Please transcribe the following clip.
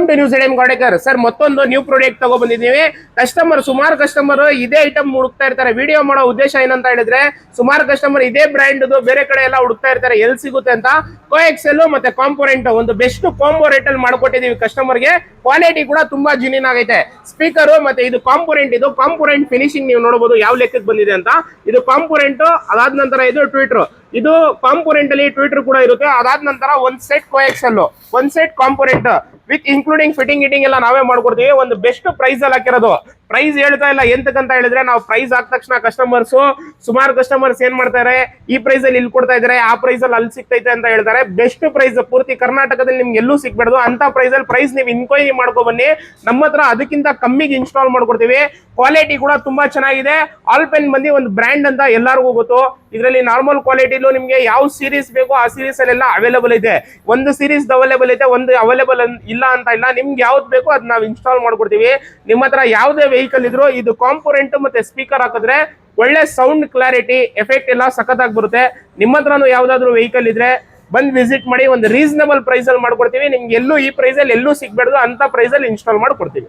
News ಎಡಮ್ ಗಾಡೇಕರ್ sir, ಮತ್ತೊಂದು new product ತಗೋ ಬಂದಿದ್ದೀವಿ. ಸುಮಾರು ಕಸ್ಟಮರ್ ಇದೇ ಐಟಮ್ ಹುಡುಕ್ತಾ ಇರ್ತಾರೆ. ವಿಡಿಯೋ ಮಾಡೋ ಉದ್ದೇಶ ಏನಂತ ಹೇಳಿದ್ರೆ, ಸುಮಾರು ಕಸ್ಟಮರ್ ಇದೇ ಬ್ರ್ಯಾಂಡ್ ಬೇರೆ ಕಡೆ ಎಲ್ಲ ಹುಡುಕ್ತಾ ಇರ್ತಾರೆ, ಎಲ್ಲಿ ಸಿಗುತ್ತೆ ಅಂತ. ಕೋಎಕ್ಸೆಲ್ ಮತ್ತೆ ಕಾಂಪೋನೆಂಟ್ ಒಂದು ಬೆಸ್ಟ್ ಕಾಂಬೋ ರೇಟ್ ಅಲ್ಲಿ ಮಾಡ್ಕೊಟ್ಟಿದೀವಿ ಕಸ್ಟಮರ್ಗೆ. ಕ್ವಾಲಿಟಿ ಕೂಡ ತುಂಬಾ ಜಿನಿನ್ ಆಗೈತೆ. ಸ್ಪೀಕರ್ ಮತ್ತೆ ಇದು ಕಾಂಪೋನೆಂಟ್ ಫಿನಿಶಿಂಗ್ ನೀವು ನೋಡಬಹುದು ಯಾವ ಲೆಕ್ಕಕ್ಕೆ ಬಂದಿದೆ ಅಂತ. ಇದು ಕಾಂಪೋನೆಂಟ್, ಅದಾದ ನಂತರ ಇದು ಟ್ವಿಟರ್. ಇದು ಕಾಂಪೋನೆಂಟ್ ಅಲ್ಲಿ ಟ್ವಿಟರ್ ಕೂಡ ಇರುತ್ತೆ. ಅದಾದ ನಂತರ ಒಂದ್ ಸೆಟ್ ಕೋಎಕ್ಸೆಲ್, ಒಂದ್ set component with including fitting ಎಲ್ಲ ನಾವೇ ಮಾಡ್ಕೊಡ್ತೀವಿ. ಒಂದು ಬೆಸ್ಟ್ ಪ್ರೈಸ್ ಅಲ್ಲಿ ಹಾಕಿರೋದು. ಪ್ರೈಸ್ ಹೇಳ್ತಾ ಇಲ್ಲ ಎಂತಕ್ಕಂತ ಹೇಳಿದ್ರೆ, ನಾವು ಪ್ರೈಸ್ ಹಾಕ ತಕ್ಷಣ ಸುಮಾರು ಕಸ್ಟಮರ್ಸ್ ಏನ್ ಮಾಡ್ತಾರೆ, ಈ ಪ್ರೈಸ್ ಅಲ್ಲಿ ಇಲ್ಲಿ ಕೊಡ್ತಾ ಇದಾರೆ, ಆ ಪ್ರೈಸ್ ಅಲ್ಲಿ ಅಲ್ಲಿ ಸಿಗ್ತೈತೆ ಅಂತ ಹೇಳ್ತಾರೆ. ಬೆಸ್ಟ್ ಪ್ರೈಸ್ ಪೂರ್ತಿ ಕರ್ನಾಟಕದಲ್ಲಿ ನಿಮ್ಗೆ ಎಲ್ಲೂ ಸಿಗ್ಬಾರ್ದು ಅಂತ ಪ್ರೈಸ್ ನೀವು ಇನ್ಕ್ವೈರಿ ಮಾಡ್ಕೊ ಬನ್ನಿ. ನಮ್ಮ ಹತ್ರ ಅದಕ್ಕಿಂತ ಕಮ್ಮಿಗೆ ಇನ್ಸ್ಟಾಲ್ ಮಾಡ್ಕೊಡ್ತೀವಿ. ಕ್ವಾಲಿಟಿ ಕೂಡ ತುಂಬಾ ಚೆನ್ನಾಗಿದೆ. ಆಲ್ಪೆನ್ ಬಂದು ಒಂದು ಬ್ರ್ಯಾಂಡ್ ಅಂತ ಎಲ್ಲರಿಗೂ ಗೊತ್ತು. ಇದರಲ್ಲಿ ನಾರ್ಮಲ್ ಕ್ವಾಲಿಟಿಲೂ ನಿಮ್ಗೆ ಯಾವ ಸೀರೀಸ್ ಬೇಕೋ ಆ ಸೀರೀಸ್ ಅಲ್ಲೆಲ್ಲ ಅವೈಲೇಬಲ್ ಇದೆ. ಒಂದು ಸೀರೀಸ್ ಅವೈಲೇಬಲ್ ಇದೆ, ಒಂದು ಅವೈಲೇಬಲ್ ಇಲ್ಲ ಅಂತ ಇಲ್ಲ. ನಿಮ್ಗೆ ಯಾವ್ದು ಬೇಕೋ ಅದ್ ನಾವು ಇನ್ಸ್ಟಾಲ್ ಮಾಡ್ಕೊಡ್ತೀವಿ. ನಿಮ್ಮ ಹತ್ರ ಯಾವುದೇ ವೆಹಿಕಲ್ ಇದ್ರು ಇದು ಕಾಂಪೋನೆಂಟ್ ಮತ್ತೆ ಸ್ಪೀಕರ್ ಹಾಕಿದ್ರೆ ಒಳ್ಳೆ ಸೌಂಡ್ ಕ್ಲಾರಿಟಿ ಎಫೆಕ್ಟ್ ಎಲ್ಲ ಸಖತ್ತಾಗಿ ಬರುತ್ತೆ. ನಿಮ್ಮ ಹತ್ರನೂ ಯಾವ್ದಾದ್ರು ವೆಹಿಕಲ್ ಇದ್ರೆ ಬಂದ್ ವಿಸಿಟ್ ಮಾಡಿ. ಒಂದು ರೀಸನಬಲ್ ಪ್ರೈಸ್ ಅಲ್ಲಿ ಮಾಡ್ಕೊಡ್ತೀವಿ. ನಿಮ್ಗೆ ಎಲ್ಲೂ ಈ ಪ್ರೈಸ್ ಅಲ್ಲಿ ಎಲ್ಲೂ ಸಿಗ್ಬಾರ್ದು ಅಂತ ಪ್ರೈಸ್ ಅಲ್ಲಿ ಇನ್ಸ್ಟಾಲ್ ಮಾಡ್ಕೊಡ್ತೀವಿ.